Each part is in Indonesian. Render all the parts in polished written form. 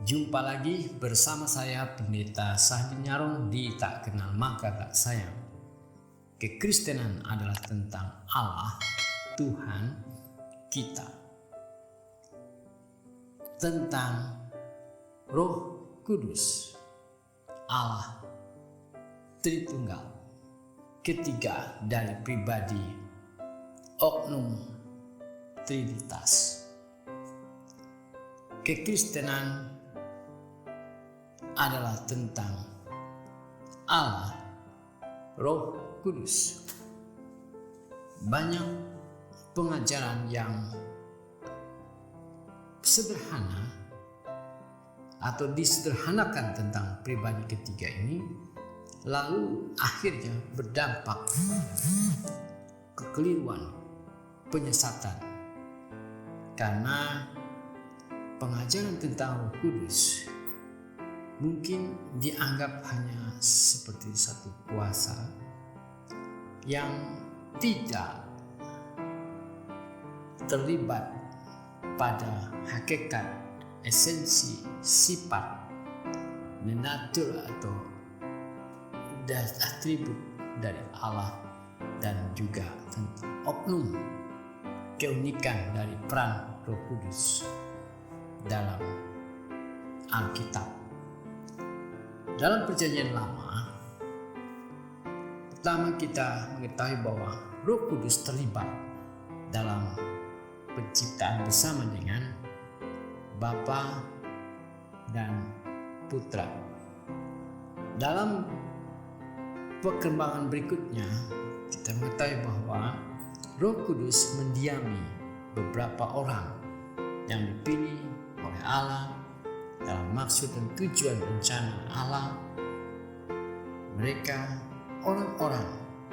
Jumpa lagi bersama saya Pendeta Sahdi Nyarong di Tak Kenal Maka Tak Sayang. Kekristenan adalah tentang Allah, Tuhan kita, tentang Roh Kudus, Allah Tritunggal, ketiga dari pribadi oknum Trinitas. Kekristenan adalah tentang Allah, Roh Kudus. Banyak pengajaran yang sederhana atau disederhanakan tentang pribadi ketiga ini, lalu akhirnya berdampak kekeliruan, penyesatan. Karena pengajaran tentang Roh Kudus mungkin dianggap hanya seperti satu kuasa yang tidak terlibat pada hakikat, esensi, sifat, natur atau atribut dari Allah, dan juga tentang oknum keunikan dari peran Roh Kudus dalam Alkitab. Dalam Perjanjian Lama, pertama kita mengetahui bahwa Roh Kudus terlibat dalam penciptaan bersama dengan Bapa dan Putra. Dalam perkembangan berikutnya, kita mengetahui bahwa Roh Kudus mendiami beberapa orang yang dipilih oleh Allah dalam maksud dan tujuan rencana Allah. Mereka orang-orang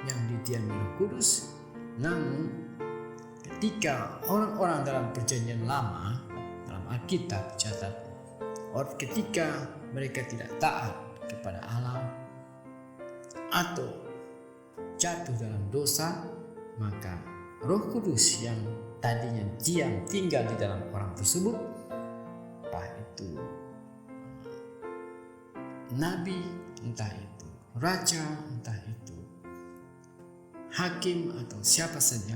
yang didiami Roh Kudus. Namun ketika orang-orang dalam Perjanjian Lama, dalam Alkitab dicatat, ketika mereka tidak taat kepada Allah atau jatuh dalam dosa, maka Roh Kudus yang tadinya diam tinggal di dalam orang tersebut, entah itu nabi, entah itu raja, entah itu hakim atau siapa saja,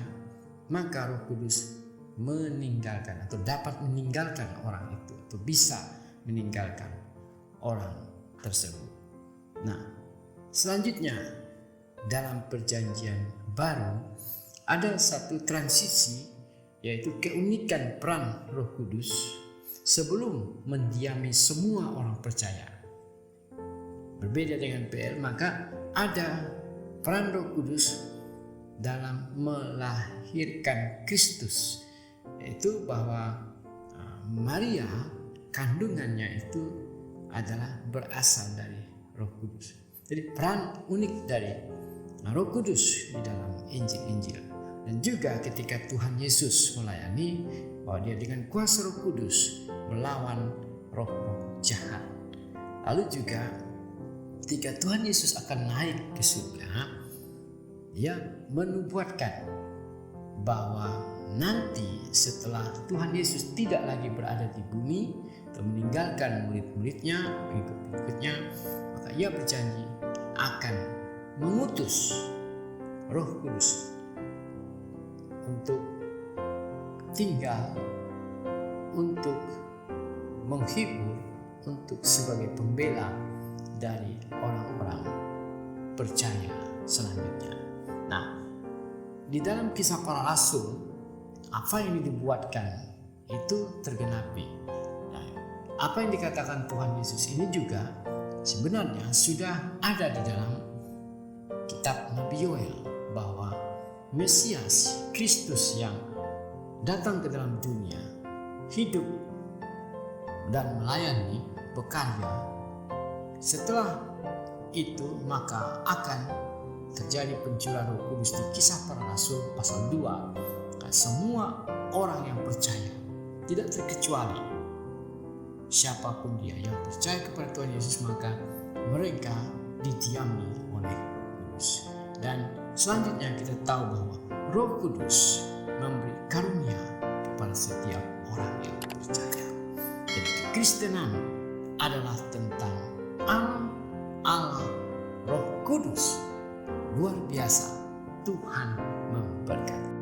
maka Roh Kudus meninggalkan atau dapat meninggalkan orang itu, atau bisa meninggalkan orang tersebut. Nah, selanjutnya dalam Perjanjian Baru ada satu transisi, yaitu keunikan peran Roh Kudus sebelum mendiami semua orang percaya. Berbeda dengan PL, maka ada peran Roh Kudus dalam melahirkan Kristus, yaitu bahwa Maria kandungannya itu adalah berasal dari Roh Kudus. Jadi peran unik dari Roh Kudus di dalam Injil-Injil. Dan juga ketika Tuhan Yesus melayani, bahwa dia dengan kuasa Roh Kudus melawan roh-roh jahat. Lalu juga ketika Tuhan Yesus akan naik ke surga, dia menubuatkan bahwa nanti setelah Tuhan Yesus tidak lagi berada di bumi atau meninggalkan murid-muridnya, pengikut-pengikutnya, maka ia berjanji akan mengutus Roh Kudus untuk tinggal, untuk menghibur, untuk sebagai pembela dari orang-orang percaya selanjutnya. Nah, di dalam Kisah Para Rasul, apa yang dibuatkan itu tergenapi. Nah, apa yang dikatakan Tuhan Yesus ini juga sebenarnya sudah ada di dalam kitab Nabi Yoel, bahwa Mesias, Kristus yang datang ke dalam dunia, hidup dan melayani, bekerja. Setelah itu maka akan terjadi pencurahan Roh Kudus di Kisah Para Rasul pasal 2. Semua orang yang percaya, tidak terkecuali siapapun dia yang percaya kepada Tuhan Yesus, maka mereka didiami oleh Kudus. Dan selanjutnya kita tahu bahwa Roh Kudus memberi karunia kepada setiap orang yang percaya. Jadi kekristenan adalah tentang Allah, Roh Kudus. Luar biasa. Tuhan memberkati.